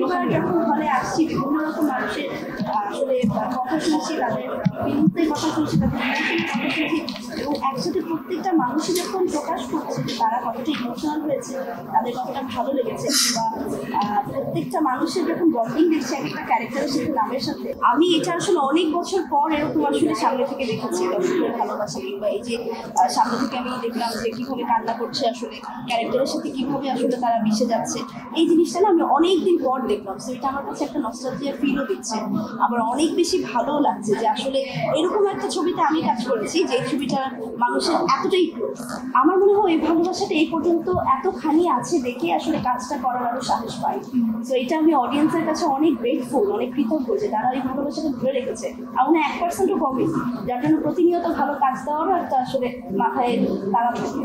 প্রথমবার যখন হলে আসছি বিভিন্ন রকম মানুষের আসলে কথা শুনছি, তাদের ফিলিংসের কথা শুনছি, তাদের ইমোশনের কথা শুনছি, এবং একসাথে প্রত্যেকটা মানুষই যখন প্রকাশ করছে যে তারা কতটা ইমোশনাল হয়েছে, তাদের কতটা ভালো লেগেছে, কিংবা প্রত্যেকটা মানুষের যখন বন্ডিং দেখছে একটা ক্যারেক্টারের সাথে, নামের সাথে, আমি এটা আসলে অনেক বছর পর এরকম আসলে সামনে থেকে দেখেছি দর্শকের ভালোবাসা, কিংবা এই যে সামনে থেকে আমি দেখলাম যে কীভাবে কান্না করছে আসলে ক্যারেক্টারের সাথে, কীভাবে আসলে তারা মিশে যাচ্ছে। এই জিনিসটা না আমি অনেকদিন পর দেখলাম, সো এটা আমার কাছে একটা নস্টালজিয়া ফিলও দিচ্ছে। আবার অনেক বেশি ভালোও লাগছে যে আসলে এরকম একটা ছবিতে আমি কাজ করেছি যে ছবিটা মানুষের এতটাই ক্লোজ। আমার মনে হয় এই ভালোবাসাটা এই পর্যন্ত এতখানি আছে দেখে আসলে কাজটা করার আরও সাহস পাই। সো এটা আমি অডিয়েন্সের কাছে অনেক গ্রেটফুল, অনেক কৃতজ্ঞ যে তারা এই ভালোবাসাটা ধরে রেখেছে। আমার 1%ও কমে, যার জন্য প্রতিনিয়ত ভালো কাজ দেওয়ারও একটা আসলে মাথায় তারা থাকে।